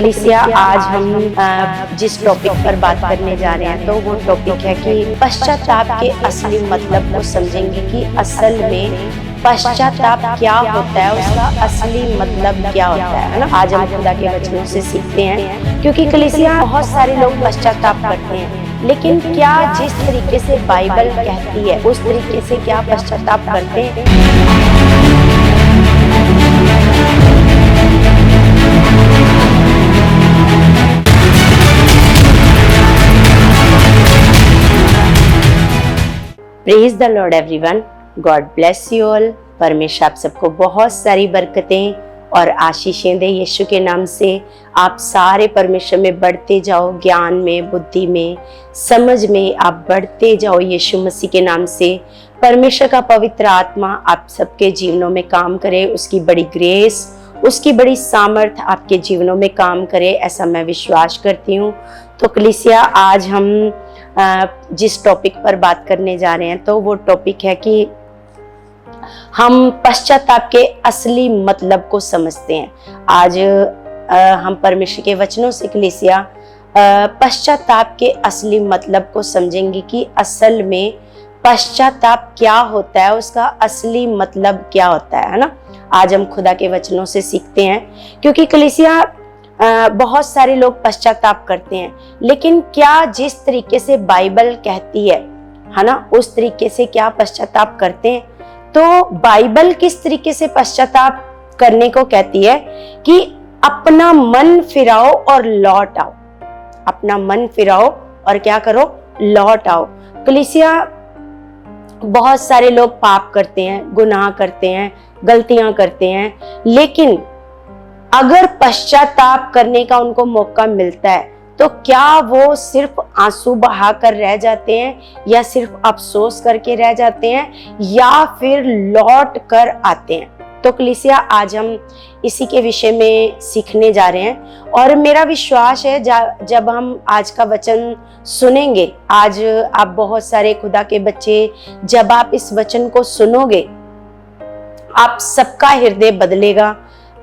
कलीसिया आज हम जिस टॉपिक पर बात करने जा रहे हैं तो वो टॉपिक है कि पश्चाताप के असली मतलब को समझेंगे कि असल में पश्चाताप क्या होता है, उसका असली मतलब क्या होता है ना। आज हम खुदा के वचनों से सीखते हैं, क्योंकि कलीसिया बहुत सारे लोग पश्चाताप करते हैं, लेकिन क्या जिस तरीके से बाइबल कहती है उस तरीके से क्या पश्चाताप करते हैं। Praise the Lord everyone, God bless you all. परमेश्वर आप सबको बहुत सारी बरकतें और आशीषें दे यीशु के नाम से। आप सारे परमेश्वर में बढ़ते जाओ, ज्ञान में, बुद्धि में, समझ में आप बढ़ते जाओ यीशु मसीह के नाम से। परमेश्वर का पवित्र आत्मा आप सबके जीवनों में काम करे, उसकी बड़ी ग्रेस, उसकी बड़ी सामर्थ आपके जीवनों में काम करे, ऐसा मैं विश्वास करती हूँ। तो कलीसिया आज हम जिस टॉपिक पर बात करने जा रहे हैं तो वो टॉपिक है कि हम पश्चाताप के असली मतलब को समझते हैं। आज हम परमेश्वर के वचनों से कलीसिया पश्चाताप के असली मतलब को समझेंगे कि असल में पश्चाताप क्या होता है, उसका असली मतलब क्या होता है ना। आज हम खुदा के वचनों से सीखते हैं, क्योंकि कलीसिया बहुत सारे लोग पश्चाताप करते हैं, लेकिन क्या जिस तरीके से बाइबल कहती है ना उस तरीके से क्या पश्चाताप करते हैं। तो बाइबल किस तरीके से पश्चाताप करने को कहती है कि अपना मन फिराओ और लौट आओ। अपना मन फिराओ और क्या करो, लौट आओ। कलीसिया बहुत सारे लोग पाप करते हैं, गुनाह करते हैं, गलतियां करते हैं, लेकिन अगर पश्चाताप करने का उनको मौका मिलता है तो क्या वो सिर्फ आंसू बहाकर रह जाते हैं या सिर्फ अफसोस करके रह जाते हैं या फिर लौट कर आते हैं। तो कलीसिया आज हम इसी के विषय में सीखने जा रहे हैं, और मेरा विश्वास है जब हम आज का वचन सुनेंगे, आज आप बहुत सारे खुदा के बच्चे, जब आप इस वचन को सुनोगे आप सबका हृदय बदलेगा,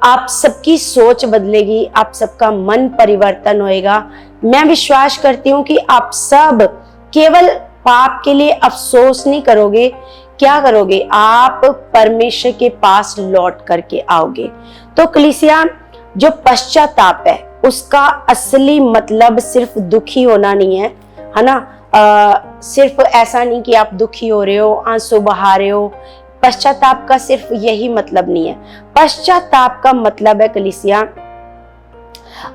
आप सबकी सोच बदलेगी, आप सबका मन परिवर्तन होएगा। मैं विश्वास करती हूँ कि आप सब केवल पाप के लिए अफसोस नहीं करोगे, क्या करोगे, आप परमेश्वर के पास लौट करके आओगे। तो कलीसिया जो पश्चाताप है उसका असली मतलब सिर्फ दुखी होना नहीं है ना। सिर्फ ऐसा नहीं कि आप दुखी हो रहे हो, आंसू बहा रहे हो। पश्चाताप का सिर्फ यही मतलब नहीं है। पश्चाताप का मतलब है कलीसिया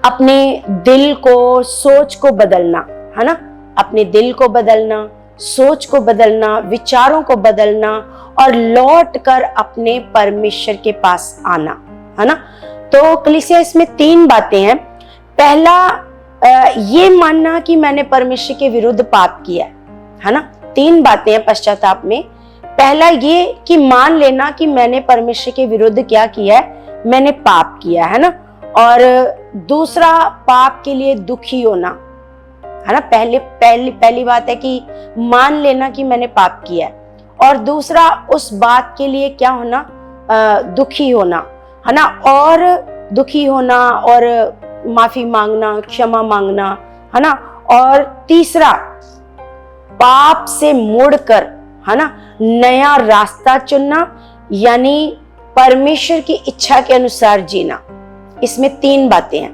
अपने दिल को, सोच को बदलना, है ना। अपने दिल को बदलना, सोच को बदलना, विचारों को बदलना और लौट कर अपने परमेश्वर के पास आना, है ना। तो कलीसिया इसमें 3 बातें हैं। पहला ये मानना कि मैंने परमेश्वर के विरुद्ध पाप किया है ना। 3 बातें हैं पश्चाताप में। पहला ये कि मान लेना कि मैंने परमेश्वर के विरुद्ध क्या किया है, मैंने पाप किया है ना। और दूसरा पाप के लिए दुखी होना, है ना। पहली बात है कि मान लेना कि मैंने पाप किया है, और दूसरा उस बात के लिए क्या होना, दुखी होना, है ना। और दुखी होना और माफी मांगना, क्षमा मांगना, है ना। और तीसरा पाप से मुड़कर, है ना, नया रास्ता चुनना, यानी परमेश्वर की इच्छा के अनुसार जीना। इसमें 3 बातें हैं,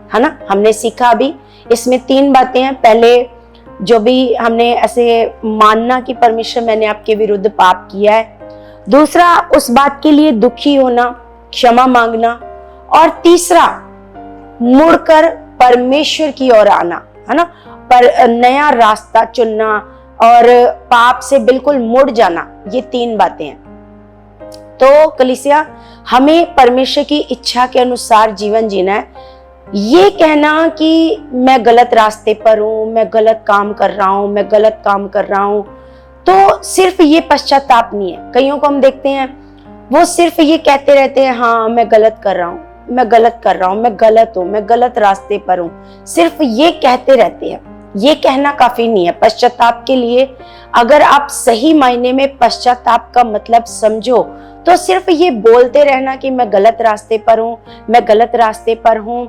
है ना। हमने सीखा अभी इसमें 3 बातें हैं। पहले जो भी हमने ऐसे मानना कि परमेश्वर मैंने आपके विरुद्ध पाप किया है, दूसरा उस बात के लिए दुखी होना, क्षमा मांगना, और तीसरा मुड़कर परमेश्वर की ओर आना, है ना। पर नया रास्ता चुनना और पाप से बिल्कुल मुड़ जाना, ये 3 बातें हैं। तो कलीसिया हमें परमेश्वर की इच्छा के अनुसार जीवन जीना है। ये कहना कि मैं गलत रास्ते पर हूं, मैं गलत काम कर रहा हूं, मैं गलत काम कर रहा हूं, तो सिर्फ ये पश्चाताप नहीं है। कईयों को हम देखते हैं वो सिर्फ ये कहते रहते हैं, हाँ मैं गलत कर रहा हूं, मैं गलत कर रहा हूं, मैं गलत हूं, मैं गलत रास्ते पर हूं, सिर्फ ये कहते रहते हैं। ये कहना काफी नहीं है पश्चाताप के लिए। अगर आप सही मायने में पश्चाताप का मतलब समझो तो सिर्फ ये बोलते रहना कि मैं गलत रास्ते पर हूं, मैं गलत रास्ते पर हूं,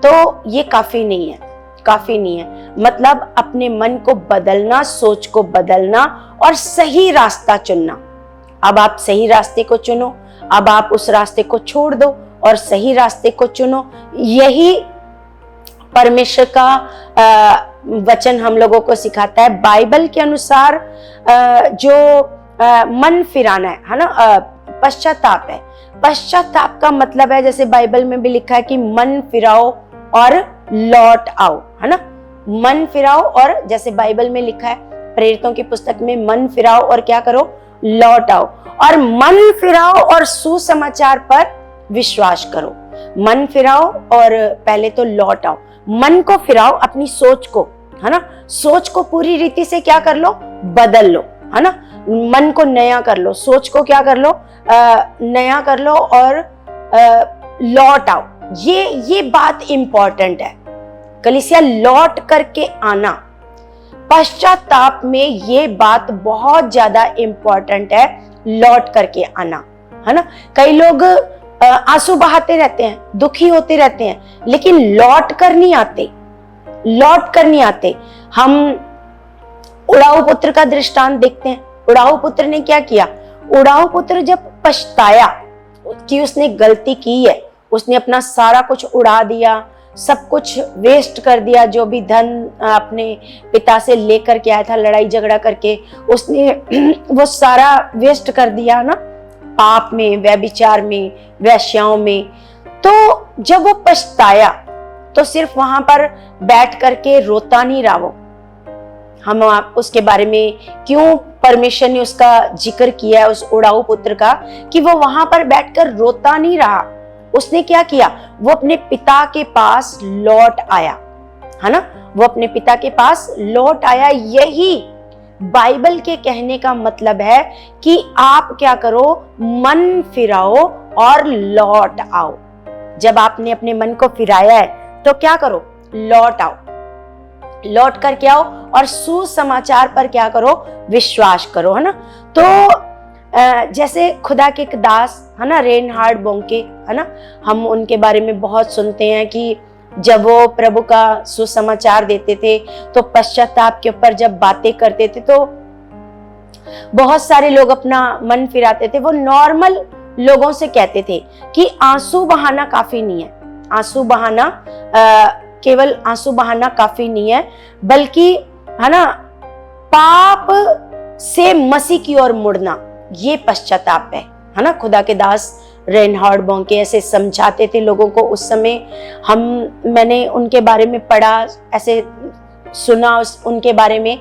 तो ये काफी नहीं है, काफी नहीं है। मतलब अपने मन को बदलना, सोच को बदलना और सही रास्ता चुनना। अब आप सही रास्ते को चुनो, अब आप उस रास्ते को छोड़ दो और सही रास्ते को चुनो। यही परमेश्वर का वचन हम लोगों को सिखाता है। बाइबल के अनुसार जो मन फिराना है ना, पश्चाताप है। पश्चाताप का मतलब है, जैसे बाइबल में भी लिखा है कि मन फिराओ और लौट आओ, है ना। मन फिराओ और जैसे बाइबल में लिखा है प्रेरितों की पुस्तक में, मन फिराओ और क्या करो, लौट आओ। और मन फिराओ और सुसमाचार पर विश्वास करो। मन फिराओ और पहले तो लौट आओ। मन को फिराओ, अपनी सोच को, है ना, सोच को पूरी रीति से क्या कर लो, बदल लो, है ना। मन को नया कर लो, सोच को क्या कर लो, नया कर लो और लौट आओ। ये बात इंपॉर्टेंट है कलीसिया, लौट करके आना। पश्चाताप में ये बात बहुत ज्यादा इंपॉर्टेंट है, लौट करके आना, है ना। कई लोग आंसू बहाते रहते हैं, दुखी होते रहते हैं, लेकिन लौट कर नहीं आते, लौट कर नहीं आते। हम उड़ाऊ पुत्र का दृष्टांत देखते हैं। उड़ाऊ पुत्र ने क्या किया? उड़ाऊ पुत्र जब पछताया कि उसने गलती की है, उसने अपना सारा कुछ उड़ा दिया, सब कुछ वेस्ट कर दिया, जो भी धन अपने पिता से लेकर के आया था लड़ाई झगड़ा करके, उसने वो सारा वेस्ट कर दिया ना, पाप में, व्यभिचार में, वेश्याओं में। तो जब वो पछताया तो सिर्फ वहां पर बैठ करके रोता नहीं रहा वो। हम उसके बारे में क्यों परमेश्वर ने उसका जिक्र किया है, उस उड़ाऊ पुत्र का, कि वो वहां पर बैठकर रोता नहीं रहा। उसने क्या किया? वो अपने पिता के पास लौट आया, है ना। वो अपने पिता के पास लौट आया। यही बाइबल के कहने का मतलब है कि आप क्या करो, मन फिराओ और लौट आओ। जब आपने अपने मन को फिराया है तो क्या करो, लौट आओ, लौट कर क्या हो और सुसमाचार पर क्या करो, विश्वास करो, है ना। तो जैसे खुदा के एक दास, है ना, रेनहार्ड बोंके, है ना, हम उनके बारे में बहुत सुनते हैं कि जब वो प्रभु का सुसमाचार देते थे तो पश्चाताप के ऊपर जब बातें करते थे तो बहुत सारे लोग अपना मन फिराते थे। वो नॉर्मल लोगों से कहते थे कि आंसू बहाना काफी नहीं है, आंसू बहाना केवल आंसू बहाना काफी नहीं है, बल्कि, है ना, पाप से मसीह की ओर मुड़ना, ये पश्चाताप है ना। खुदा के दास रेनहार्ड बोंके ऐसे समझाते थे लोगों को उस समय। मैंने उनके बारे में पढ़ा, ऐसे सुना उनके बारे में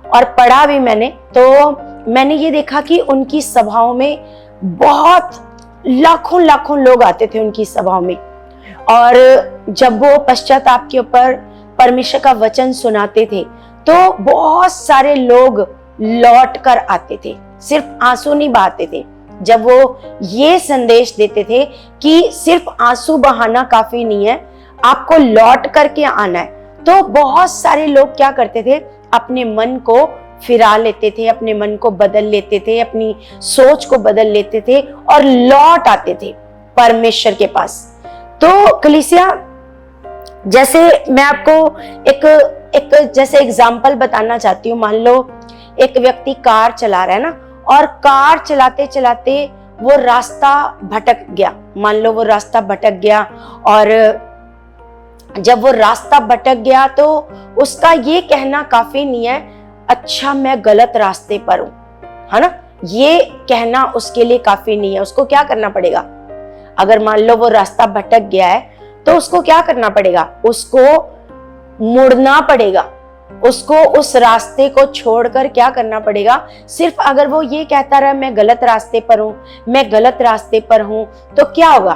और पढ़ा भी मैंने। तो मैंने ये देखा कि उनकी सभाओं में बहुत लाखों लाखों लोग आते थे उनकी सभाओं में, और जब वो पश्चाताप के ऊपर परमेश्वर का वचन सुनाते थे तो बहुत सारे लोग लौट कर आते थे, सिर्फ आंसू नहीं बहाते थे। जब वो ये संदेश देते थे कि सिर्फ आंसू बहाना काफी नहीं है, आपको लौट करके आना है, तो बहुत सारे लोग क्या करते थे, अपने मन को फिरा लेते थे, अपने मन को बदल लेते थे, अपनी सोच को बदल लेते थे और लौट आते थे परमेश्वर के पास। तो कलीसिया, जैसे मैं आपको एक जैसे एग्जाम्पल बताना चाहती हूँ। मान लो एक व्यक्ति कार चला रहा है ना, और कार चलाते चलाते वो रास्ता भटक गया। मान लो वो रास्ता भटक गया, और जब वो रास्ता भटक गया तो उसका ये कहना काफी नहीं है, अच्छा मैं गलत रास्ते पर हूं, है ना। ये कहना उसके लिए काफी नहीं है। उसको क्या करना पड़ेगा? अगर मान लो वो रास्ता भटक गया है तो उसको क्या करना पड़ेगा? उसको मुड़ना पड़ेगा, उसको उस रास्ते को छोड़कर क्या करना पड़ेगा? सिर्फ अगर वो ये कहता रहा मैं गलत रास्ते पर हूं, मैं गलत रास्ते पर हूं, तो क्या होगा?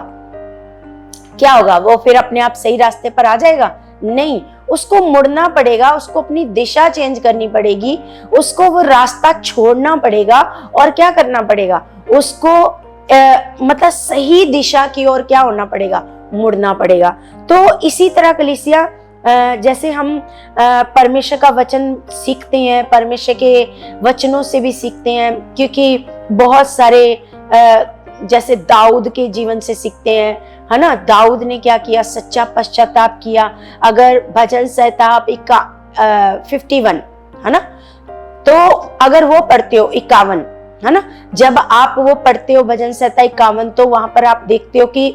क्या होगा? वो फिर अपने आप सही रास्ते पर आ जाएगा? नहीं, उसको मुड़ना पड़ेगा, उसको अपनी दिशा चेंज करनी पड़ेगी, उसको वो रास्ता छोड़ना पड़ेगा और क्या करना पड़ेगा? उसको मतलब सही दिशा की ओर क्या होना पड़ेगा? मुड़ना पड़ेगा। तो इसी तरह कलीसिया, जैसे हम परमेश्वर का वचन सीखते हैं, परमेश्वर के वचनों से भी सीखते हैं, क्योंकि बहुत सारे जैसे दाऊद के जीवन से सीखते हैं, है ना। दाऊद ने क्या किया, सच्चा पश्चाताप किया। अगर भजन संहिता आप 51 है ना, तो अगर वो पढ़ते हो 51 है ना, जब आप वो पढ़ते हो भजन संहिता 51, तो वहां पर आप देखते हो कि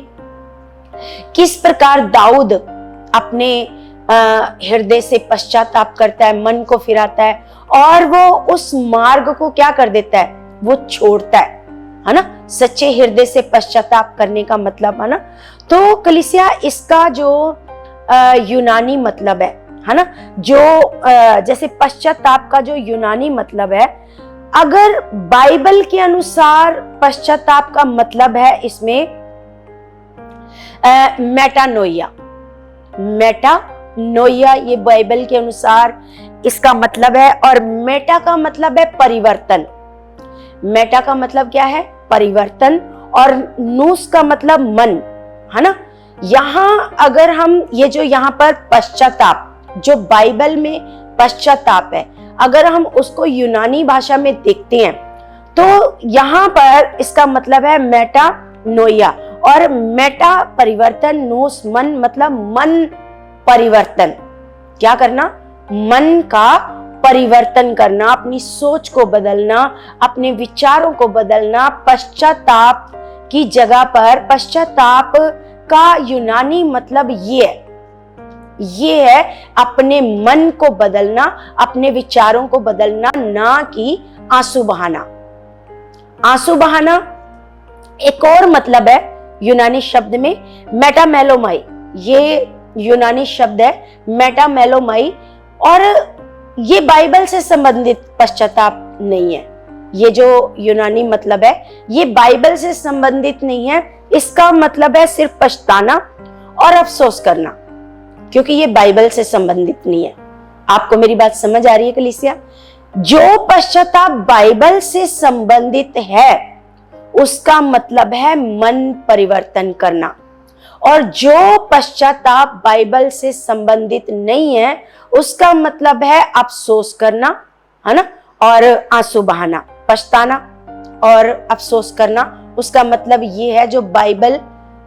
किस प्रकार दाऊद अपने हृदय से पश्चाताप करता है, मन को फिराता है, और वो उस मार्ग को क्या कर देता है, वो छोड़ता है ना। सच्चे हृदय से पश्चाताप करने का मतलब है ना। तो कलीसिया, इसका जो यूनानी मतलब है ना, जो जैसे पश्चाताप का जो यूनानी मतलब है, अगर बाइबल के अनुसार पश्चाताप का मतलब है इसमें मेटानोइया। मेटानोइया ये बाइबल के अनुसार इसका मतलब है। और मेटा का मतलब है परिवर्तन। मेटा का मतलब क्या है, परिवर्तन। और नूस का मतलब मन, है ना। यहां अगर हम ये जो यहां पर पश्चाताप, जो बाइबल में पश्चाताप है, अगर हम उसको यूनानी भाषा में देखते हैं, तो यहां पर इसका मतलब है मेटानोइया। और मेटा परिवर्तन, नोस मन, मतलब मन परिवर्तन। क्या करना, मन का परिवर्तन करना, अपनी सोच को बदलना, अपने विचारों को बदलना। पश्चाताप की जगह पर पश्चाताप का यूनानी मतलब ये है अपने मन को बदलना, अपने विचारों को बदलना, ना कि आंसू बहाना। आंसू बहाना एक और मतलब है यूनानी शब्द में मेटामेलोमाई। ये यूनानी शब्द है मेटामेलोमाई, और ये बाइबल से संबंधित पश्चाताप नहीं है। ये जो यूनानी मतलब है ये बाइबल से संबंधित नहीं है। इसका मतलब है सिर्फ पछताना और अफसोस करना, क्योंकि ये बाइबल से संबंधित नहीं है। आपको मेरी बात समझ आ रही है कलीसिया? जो पश्चाताप बाइबल से संबंधित है उसका मतलब है मन परिवर्तन करना, और जो पश्चाताप बाइबल से संबंधित नहीं है उसका मतलब है अफसोस करना, है ना, और आंसू बहाना। पछताना और अफसोस करना, उसका मतलब ये है जो बाइबल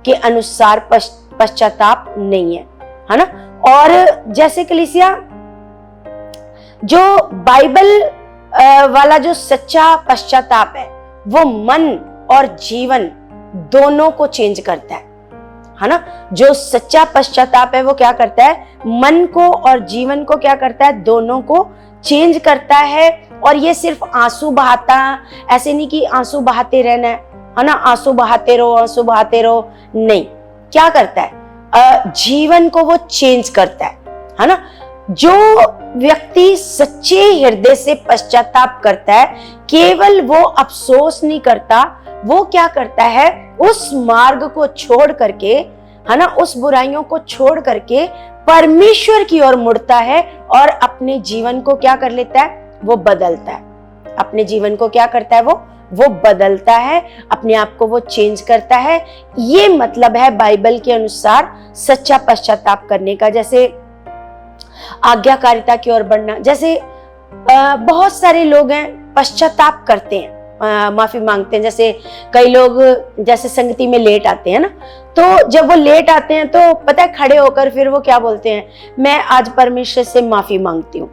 के अनुसार पश्चाताप नहीं है ना। और जैसे कलीसिया, जो बाइबल वाला जो सच्चा पश्चाताप है वो मन और जीवन दोनों को चेंज करता है ना। जो सच्चा पश्चाताप है वो क्या करता है, मन को और जीवन को क्या करता है, दोनों को चेंज करता है। और ये सिर्फ आंसू बहाता, ऐसे नहीं कि आंसू बहाते रहना है ना, आंसू बहाते रहो, नहीं। क्या करता है, जीवन को वो चेंज करता है ना। जो व्यक्ति सच्चे हृदय से पश्चाताप करता है, केवल वो अफसोस नहीं करता, वो क्या करता है, उस मार्ग को छोड़ करके, है ना, उस बुराइयों को छोड़ करके परमेश्वर की ओर मुड़ता है और अपने जीवन को क्या कर लेता है, वो बदलता है। अपने जीवन को क्या करता है, वो बदलता है, अपने आप को वो चेंज करता है। ये मतलब है बाइबल के अनुसार सच्चा पश्चाताप करने का। जैसे आज्ञाकारिता की ओर बढ़ना, जैसे बहुत सारे लोग हैं पश्चाताप करते हैं, माफी मांगते हैं। जैसे कई लोग जैसे संगति में लेट आते हैं ना, तो जब वो लेट आते हैं तो पता है खड़े होकर फिर वो क्या बोलते हैं, मैं आज परमेश्वर से माफी मांगती हूँ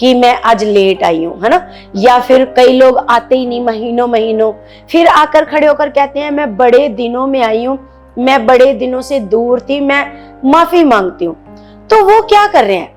कि मैं आज लेट आई हूँ, है ना। या फिर कई लोग आते ही नहीं महीनों, फिर आकर खड़े होकर कहते हैं मैं बड़े दिनों में आई हूँ, मैं बड़े दिनों से दूर थी, मैं माफी मांगती हूँ। तो वो क्या कर रहे हैं,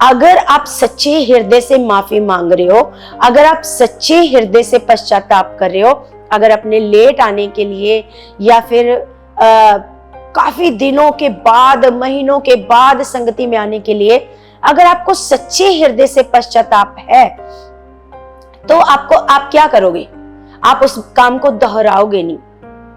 अगर आप सच्चे हृदय से माफी मांग रहे हो, अगर आप सच्चे हृदय से पश्चाताप कर रहे हो, अगर अपने लेट आने के लिए या फिर काफी दिनों के बाद, महीनों के बाद संगति में आने के लिए अगर आपको सच्चे हृदय से पश्चाताप है, तो आप क्या करोगे, आप उस काम को दोहराओगे नहीं,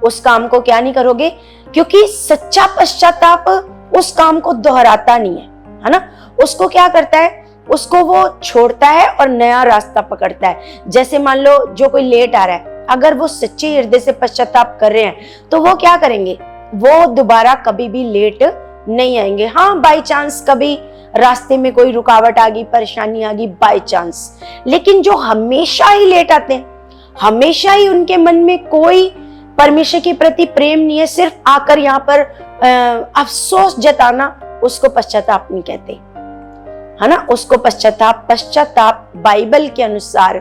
उस काम को क्या नहीं करोगे, क्योंकि सच्चा पश्चाताप उस काम को दोहराता नहीं है ना। उसको क्या करता है, उसको वो छोड़ता है और नया रास्ता पकड़ता है। जैसे मान लो जो कोई लेट आ रहा है, अगर वो सच्चे हृदय से पश्चाताप कर रहे हैं तो वो क्या करेंगे, वो दोबारा कभी भी लेट नहीं आएंगे। हाँ, बाय चांस कभी रास्ते में कोई रुकावट आ गई, परेशानी आ गई, बाय चांस। लेकिन जो हमेशा ही लेट आते हैं, हमेशा ही उनके मन में कोई परमेश्वर के प्रति प्रेम नहीं है, सिर्फ आकर यहाँ पर अफसोस जताना, उसको पश्चाताप नहीं कहते, है ना। उसको पश्चाताप बाइबल के अनुसार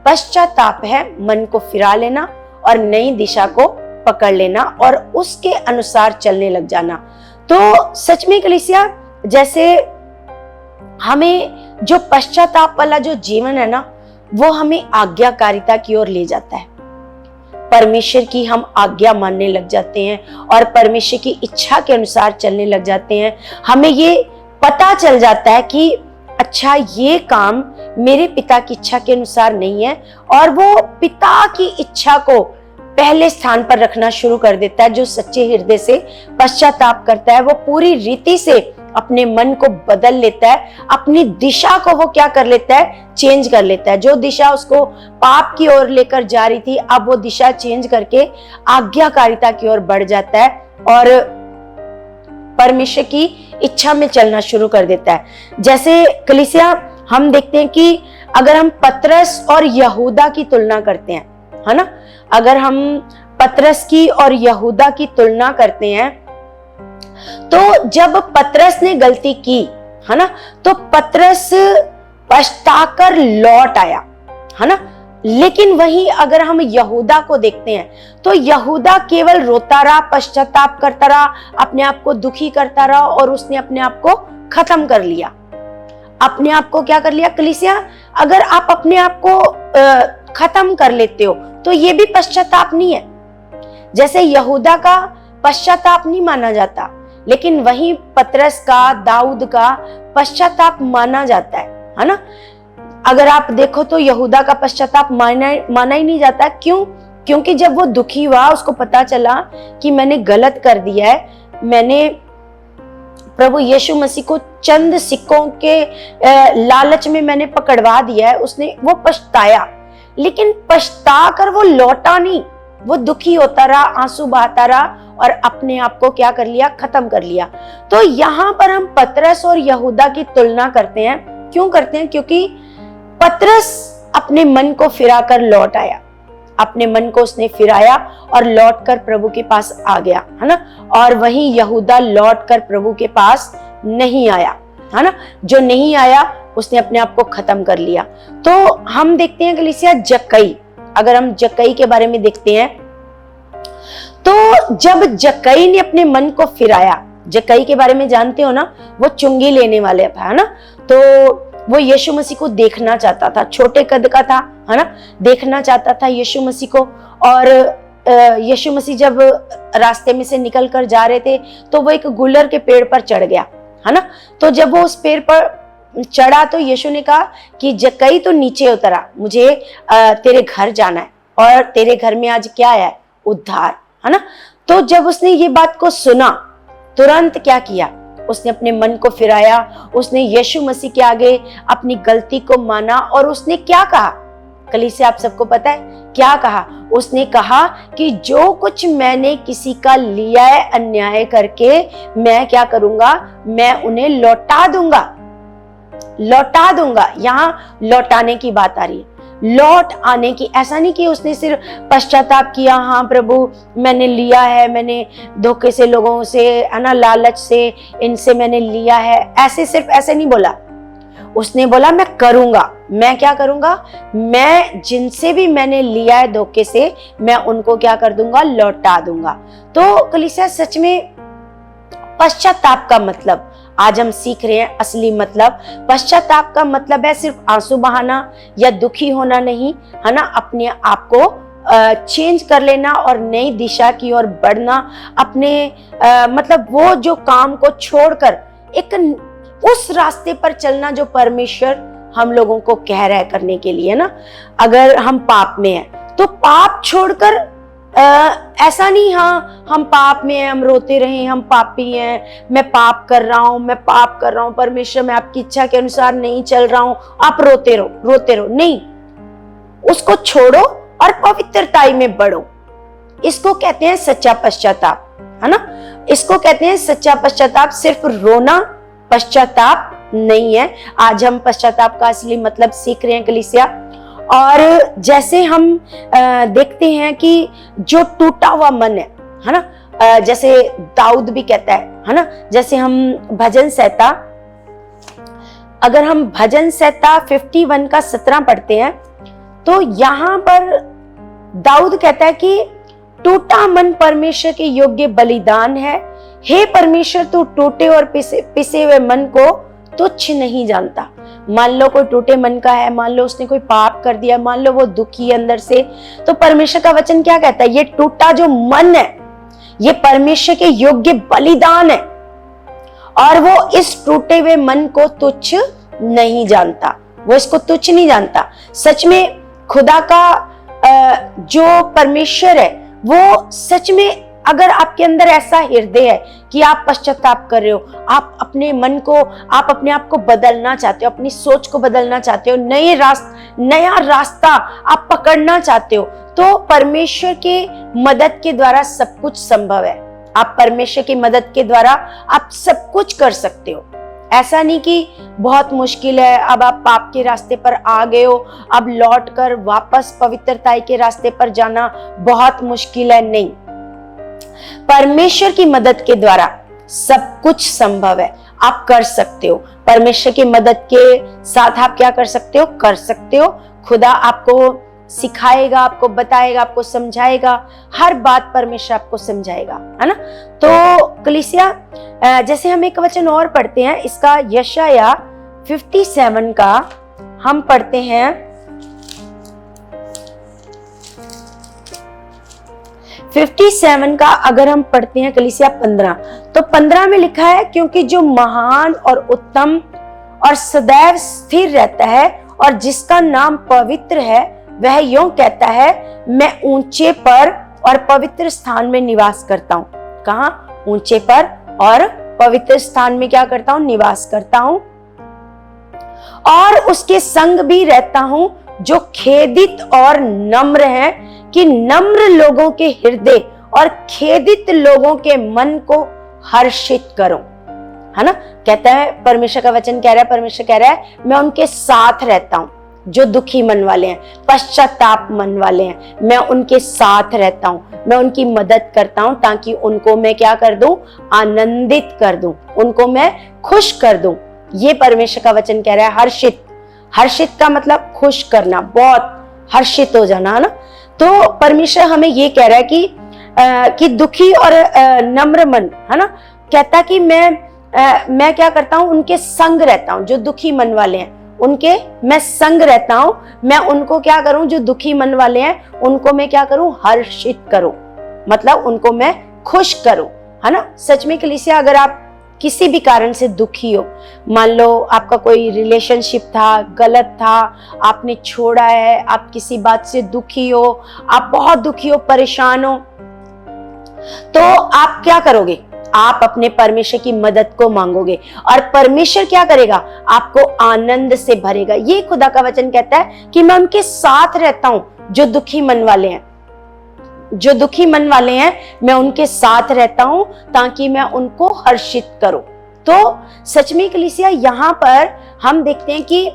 पश्चाताप है मन को फिरा लेना और नई दिशा को पकड़ लेना और उसके अनुसार चलने लग जाना। तो सच में कलीसिया, जैसे हमें जो पश्चाताप वाला जो जीवन है ना, वो हमें आज्ञाकारिता की ओर ले जाता है। परमेश्वर की हम आज्ञा मानने लग जाते हैं और परमेश्वर की इच्छा के अनुसार चलने लग जाते हैं। हमें ये पता चल जाता है कि अच्छा, ये काम मेरे पिता की इच्छा के अनुसार नहीं है, और वो पिता की इच्छा को पहले स्थान पर रखना शुरू कर देता है। जो सच्चे हृदय से पश्चाताप करता है, वो पूरी रीति से अपने मन को बदल लेता है, अपनी दिशा को वो क्या कर लेता है, चेंज कर लेता है। जो दिशा उसको पाप की ओर लेकर जा रही थी, अब वो दिशा चेंज करके आज्ञाकारिता की ओर बढ़ जाता है और परमेश्वर की इच्छा में चलना शुरू कर देता है। जैसे कलीसिया, हम देखते हैं कि अगर हम पतरस और यहूदा की तुलना करते हैं, है ना, अगर हम पतरस की और यहूदा की तुलना करते हैं, तो जब पतरस ने गलती की, है ना, तो पतरस पछताकर लौट आया, है ना। लेकिन वहीं अगर हम यहूदा को देखते हैं, तो यहूदा केवल रोता रहा, पश्चाताप करता रहा, अपने आप को दुखी करता रहा और उसने अपने आप को खत्म कर लिया। अपने आप को क्या कर लिया कलीसिया? अगर आप अपने आप को खत्म कर लेते हो तो ये भी पश्चाताप नहीं है। जैसे यहूदा का पश्चाताप नहीं माना जाता, लेकिन वहीं पतरस का, दाऊद का पश्चाताप माना जाता है ना। अगर आप देखो तो यहूदा का पश्चाताप माना ही नहीं जाता। क्यों? क्योंकि जब वो दुखी हुआ, उसको पता चला कि मैंने गलत कर दिया है, मैंने प्रभु यीशु मसीह को चंद सिक्कों के लालच में मैंने पकड़वा दिया है, वो पछताया। लेकिन पछता कर वो लौटा नहीं, वो दुखी होता रहा, आंसू बहाता रहा और अपने आप को क्या कर लिया? खत्म कर लिया। तो यहाँ पर हम पतरस और यहूदा की तुलना करते हैं। क्यों करते हैं? क्योंकि पतरस अपने मन को फिरा कर लौट आया, अपने मन को उसने फिराया और लौटकर प्रभु के पास आ गया, है ना। और वहीं यहूदा लौटकर प्रभु के पास नहीं आया, है ना। जो नहीं आया उसने अपने आप को खत्म कर लिया। तो हम देखते हैं कलीसिया जक्कई, अगर हम जक्कई के बारे में देखते हैं तो जब जक्कई ने अपने मन को फिराया, जक्कई के बारे में जानते हो ना, वो चुंगी लेने वाले था, है ना। तो वो यीशु मसीह को देखना चाहता था, छोटे कद का था, है ना, देखना चाहता था यीशु मसीह को। और यीशु मसीह जब रास्ते में से निकल कर जा रहे थे तो वो एक गुलर के पेड़ पर चढ़ गया, है ना। तो जब वो उस पेड़ पर चढ़ा तो यीशु ने कहा कि जक्कई तो नीचे उतरा, मुझे तेरे घर जाना है और तेरे घर में आज क्या आया है? उद्धार, है ना। तो जब उसने ये बात को सुना, तुरंत क्या किया? उसने अपने मन को फिराया, उसने यीशु मसीह के आगे अपनी गलती को माना और उसने क्या कहा? कलीसिया, आप सबको पता है क्या कहा? उसने कहा कि जो कुछ मैंने किसी का लिया है अन्याय करके, मैं क्या करूंगा? मैं उन्हें लौटा दूंगा, लौटा दूंगा। यहाँ लौटाने की बात आ रही है, लौट आने की। ऐसा नहीं कि उसने सिर्फ पश्चाताप किया, हाँ प्रभु मैंने लिया है, मैंने धोखे से लोगों से, है ना, लालच से, इनसे मैंने लिया है, ऐसे सिर्फ ऐसे नहीं बोला। उसने बोला मैं करूंगा। मैं क्या करूंगा? मैं जिनसे भी मैंने लिया है धोखे से, मैं उनको क्या कर दूंगा? लौटा दूंगा। तो कलीसिया, सच में पश्चाताप का मतलब आज हम सीख रहे हैं। असली मतलब, पश्चाताप का मतलब है सिर्फ आंसू बहाना या दुखी होना नहीं, है ना। अपने आप को चेंज कर लेना और नई दिशा की ओर बढ़ना, अपने मतलब वो जो काम को छोड़कर एक उस रास्ते पर चलना जो परमेश्वर हम लोगों को कह रहा है करने के लिए ना। अगर हम पाप में हैं तो पाप छोड़कर ऐसा नहीं, हाँ हम पाप में हैं, हम रोते रहे, हम पापी हैं, मैं पाप कर रहा हूं, मैं पाप कर रहा हूं, परमेश्वर मैं आपकी इच्छा के अनुसार नहीं चल रहा हूं, आप रोते रहो। नहीं, उसको छोड़ो और पवित्रताई में बढ़ो। इसको कहते हैं सच्चा पश्चाताप, है ना। इसको कहते हैं सच्चा पश्चाताप। सिर्फ रोना पश्चाताप नहीं है। आज हम पश्चाताप का असली मतलब सीख रहे हैं कलीसिया। और जैसे हम देखते हैं कि जो टूटा हुआ मन है ना, जैसे दाऊद भी कहता है ना, जैसे हम भजन संहिता, अगर हम भजन संहिता 51 का 17 पढ़ते हैं तो यहाँ पर दाऊद कहता है कि टूटा मन परमेश्वर के योग्य बलिदान है। हे परमेश्वर, तू टूटे और पिसे हुए मन को तुच्छ नहीं जानता। मान लो कोई टूटे मन का है, मान लो उसने कोई पाप कर दिया, मान लो वो दुखी है अंदर से, तो परमेश्वर का वचन क्या कहता है? ये टूटा जो मन है ये परमेश्वर के योग्य बलिदान है और वो इस टूटे हुए मन को तुच्छ नहीं जानता, वो इसको तुच्छ नहीं जानता। सच में खुदा का जो परमेश्वर है वो सच में, अगर आपके अंदर ऐसा हृदय है कि आप पश्चाताप कर रहे हो, आप अपने मन को, आप अपने आप को बदलना चाहते हो, अपनी सोच को बदलना चाहते हो, नया रास्ता आप पकड़ना चाहते हो, तो परमेश्वर के मदद के द्वारा सब कुछ संभव है। आप परमेश्वर की मदद के द्वारा आप सब कुछ कर सकते हो। ऐसा नहीं कि बहुत मुश्किल है, अब आप पाप के रास्ते पर आ गए हो, अब लौट कर वापस पवित्रता के रास्ते पर जाना बहुत मुश्किल है, नहीं। परमेश्वर की मदद के द्वारा सब कुछ संभव है, आप कर सकते हो। परमेश्वर की मदद के साथ आप क्या कर सकते हो? खुदा आपको सिखाएगा, आपको बताएगा, आपको समझाएगा, हर बात परमेश्वर आपको समझाएगा, है ना। तो कलीसिया, जैसे हम एक वचन और पढ़ते हैं, इसका यशाया 57 का हम पढ़ते हैं, 57 का अगर हम पढ़ते हैं कलीसिया 15, तो 15 में लिखा है, क्योंकि जो महान और उत्तम और सदैव स्थिर रहता है और जिसका नाम पवित्र है, वह यूं कहता है, मैं ऊंचे पर और पवित्र स्थान में निवास करता हूं। कहाँ? ऊंचे पर और पवित्र स्थान में क्या करता हूं? निवास करता हूं। और उसके संग भी रहता हूं जो खेदित और नम्र हैं, कि नम्र लोगों के हृदय और खेदित लोगों के मन को हर्षित करो, है ना। कहता है, परमेश्वर का वचन कह रहा है, परमेश्वर कह रहा है, मैं उनके साथ रहता हूं जो दुखी मन वाले हैं, पश्चाताप मन वाले हैं, मैं उनके साथ रहता हूं, मैं उनकी मदद करता हूं, ताकि उनको मैं क्या कर दूं? आनंदित कर दूं, उनको मैं खुश कर दूं। ये परमेश्वर का वचन कह रहा है। हर्षित का मतलब खुश करना, बहुत हर्षित हो जाना, है ना। तो परमेश्वर हमें ये कह रहा है कि दुखी और नम्र मन, है ना, कहता कि मैं क्या करता हूं? उनके संग रहता हूं जो दुखी मन वाले हैं, उनके मैं संग रहता हूं। मैं उनको क्या करूं? जो दुखी मन वाले हैं उनको मैं क्या करूं? हर्षित करूं, मतलब उनको मैं खुश करूं, है ना। सच में कलीसिया, अगर आप किसी भी कारण से दुखी हो, मान लो आपका कोई रिलेशनशिप था, गलत था, आपने छोड़ा है, आप किसी बात से दुखी हो, आप बहुत दुखी हो, परेशान हो, तो आप क्या करोगे? आप अपने परमेश्वर की मदद को मांगोगे और परमेश्वर क्या करेगा? आपको आनंद से भरेगा। ये खुदा का वचन कहता है कि मैं उनके साथ रहता हूं जो दुखी मन वाले हैं, जो दुखी मन वाले हैं, मैं उनके साथ रहता हूं ताकि मैं उनको हर्षित करूं। तो सच में कलीसिया, यहाँ पर हम देखते हैं कि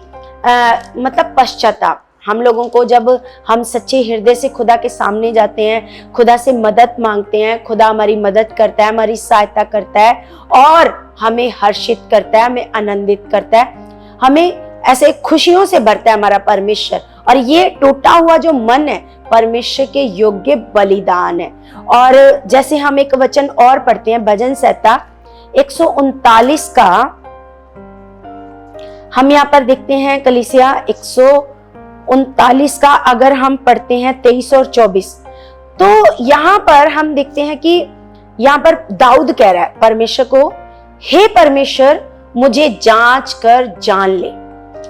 मतलब पश्चाताप, हम लोगों को जब हम सच्चे हृदय से खुदा के सामने जाते हैं, खुदा से मदद मांगते हैं, खुदा हमारी मदद करता है, हमारी सहायता करता है और हमें हर्षित करता है, हमें आनंदित करता है, हमें ऐसे खुशियों से भरता है हमारा परमेश्वर। और ये टूटा हुआ जो मन है परमेश्वर के योग्य बलिदान है। और जैसे हम एक वचन और पढ़ते हैं, भजन संहिता 139 का हम यहाँ पर देखते हैं कलीसिया, 139 का अगर हम पढ़ते हैं 23 और 24, तो यहाँ पर हम देखते हैं कि यहाँ पर दाऊद कह रहा है परमेश्वर को, हे परमेश्वर, मुझे जांच कर जान ले।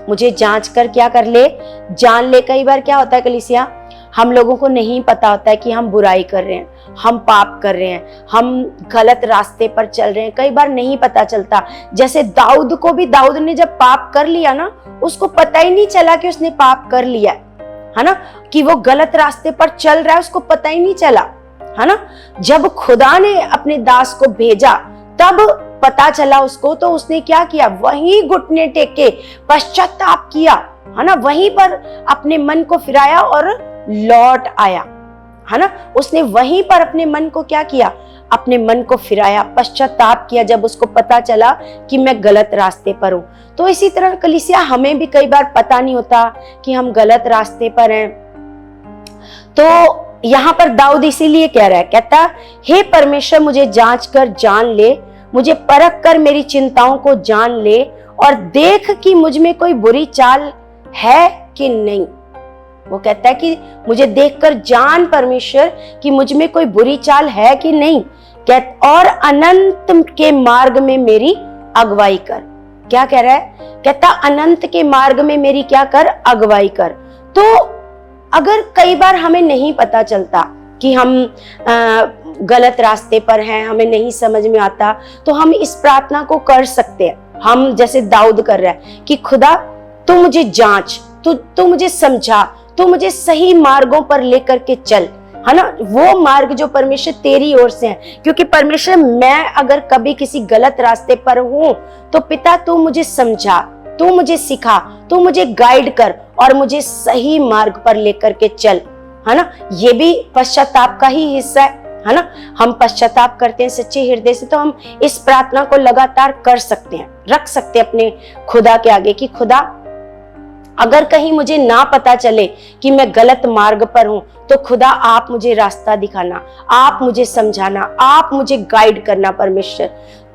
मुझे जांच कर क्या कर ले? जान ले। कई बार क्या होता है कलीसिया, हम लोगों को नहीं पता होता है कि हम बुराई कर रहे हैं, हम पाप कर रहे हैं, हम गलत रास्ते पर चल रहे हैं, कई बार नहीं पता चलता। जैसे दाऊद को भी, दाऊद ने जब पाप कर लिया ना, उसको पता ही नहीं चला कि उसने पाप कर लिया, है ना, कि वो गलत रास्ते पर चल रहा है, उसको पता ही नहीं चला, है ना। जब खुदा ने अपने दास को भेजा तब पता चला उसको, तो उसने क्या किया? वही घुटने टेके पश्चाताप किया, है ना, वहीं पर अपने मन को फिराया और लौट आया, है ना। उसने वहीं पर अपने मन को क्या किया, अपने मन को फिराया, पश्चाताप किया जब उसको पता चला कि मैं गलत रास्ते पर हूं। तो इसी तरह कलीसिया, हमें भी कई बार पता नहीं होता कि हम गलत रास्ते पर हैं। तो यहाँ पर दाऊद इसीलिए कह रहा है, कहता, हे परमेश्वर मुझे जांच कर जान ले, मुझे परख कर मेरी चिंताओं को जान ले और देख कि मुझ में कोई बुरी चाल है कि नहीं। वो कहता है कि मुझे देखकर जान परमेश्वर कि मुझ में कोई बुरी चाल है कि नहीं, और अनंत के मार्ग में मेरी अगुवाई कर। क्या कह रहा है, कहता अनंत के मार्ग में मेरी क्या कर, अगुवाई कर। तो अगर कई बार हमें नहीं पता चलता कि हम गलत रास्ते पर हैं, हमें नहीं समझ में आता, तो हम इस प्रार्थना को कर सकते हैं। हम जैसे दाऊद कर रहा है कि खुदा तू मुझे जांच, तू मुझे समझा, तू मुझे सही मार्गों पर लेकर के चल, है ना, वो मार्ग जो परमेश्वर तेरी ओर से है। क्योंकि परमेश्वर, मैं अगर कभी किसी गलत रास्ते पर हूं तो पिता तू मुझे समझा, तू मुझे सिखा, तू मुझे गाइड कर और मुझे सही मार्ग पर लेकर के चल, है ना। ये भी पश्चाताप का ही हिस्सा है ना। हम पश्चाताप करते हैं सच्चे हृदय से, तो हम इस प्रार्थना को लगातार कर सकते हैं, रख सकते हैं अपने खुदा के आगे कि खुदा, अगर कहीं मुझे ना पता चले कि मैं गलत मार्ग पर हूं, तो खुदा आप मुझे रास्ता दिखाना, आप मुझे समझाना, आप मुझे गाइड करना परमेश्वर।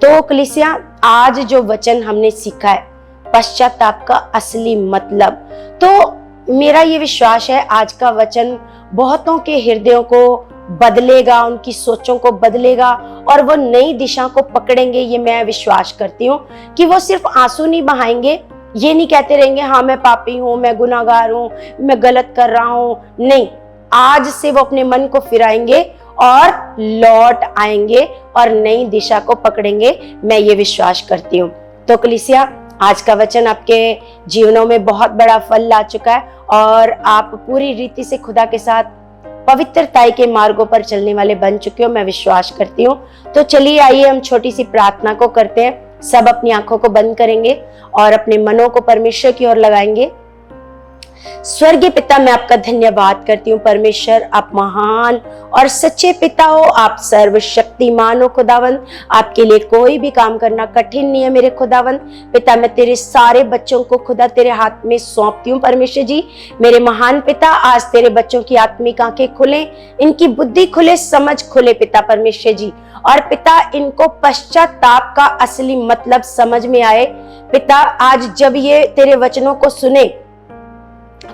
तो कलीसिया, आज जो वचन हमने सीखा है पश्चाताप का असली मतलब, तो मेरा ये विश्वास है आज का वचन बहुतों के हृदयों को बदलेगा, उनकी सोचों को बदलेगा और वो नई दिशा को पकड़ेंगे। ये मैं विश्वास करती हूँ कि वो सिर्फ आंसू नहीं बहाएंगे, ये नहीं कहते रहेंगे हाँ मैं पापी हूं, मैं गुनाहगार हूं, मैं गलत कर रहा हूं। नहीं, आज से वो अपने मन को फिराएंगे और लौट आएंगे और नई दिशा को पकड़ेंगे। मैं ये विश्वास करती हूँ। तो कलीसिया, आज का वचन आपके जीवनों में बहुत बड़ा फल ला चुका है और आप पूरी रीति से खुदा के साथ पवित्रताई के मार्गों पर चलने वाले बन चुके हो, मैं विश्वास करती हूँ। तो चलिए आइए हम छोटी सी प्रार्थना को करते हैं। सब अपनी आंखों को बंद करेंगे और अपने मनों को परमेश्वर की ओर लगाएंगे। स्वर्गीय पिता, मैं आपका धन्यवाद करती हूँ परमेश्वर, आप महान और सच्चे पिता हो, आप सर्वशक्तिमान हो खुदावन। आपके लिए कोई भी काम करना कठिन नहीं है मेरे खुदावन। पिता, मैं तेरे सारे बच्चों को खुदा तेरे हाथ में सौंपती हूँ परमेश्वर जी। मेरे महान पिता, आज तेरे बच्चों की आत्मिक आंखें खुले, इनकी बुद्धि खुले, समझ खुले पिता परमेश्वर जी। और पिता, इनको पश्चाताप का असली मतलब समझ में आए पिता। आज जब ये तेरे वचनों को सुने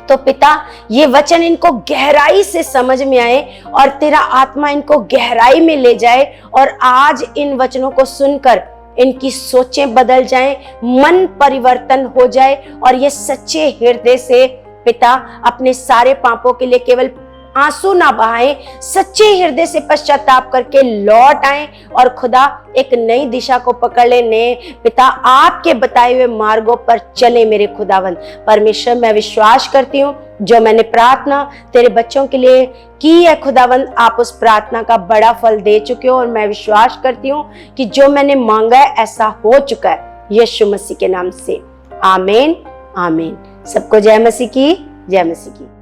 तो पिता, ये वचन इनको गहराई से समझ में आए और तेरा आत्मा इनको गहराई में ले जाए और आज इन वचनों को सुनकर इनकी सोचें बदल जाएं, मन परिवर्तन हो जाए और ये सच्चे हृदय से पिता अपने सारे पापों के लिए केवल आंसू ना बहाएं, सच्चे हृदय से पश्चाताप करके लौट आएं और खुदा एक नई दिशा को पकड़ लेने पिता, आपके बताए हुए मार्गों पर चले मेरे खुदावन परमेश्वर। मैं विश्वास करती हूँ जो मैंने प्रार्थना तेरे बच्चों के लिए की है खुदावन, आप उस प्रार्थना का बड़ा फल दे चुके हो और मैं विश्वास करती हूँ कि जो मैंने मांगा है ऐसा हो चुका है यीशु मसीह के नाम से। आमीन आमीन। सबको जय मसीह की, जय मसीह की।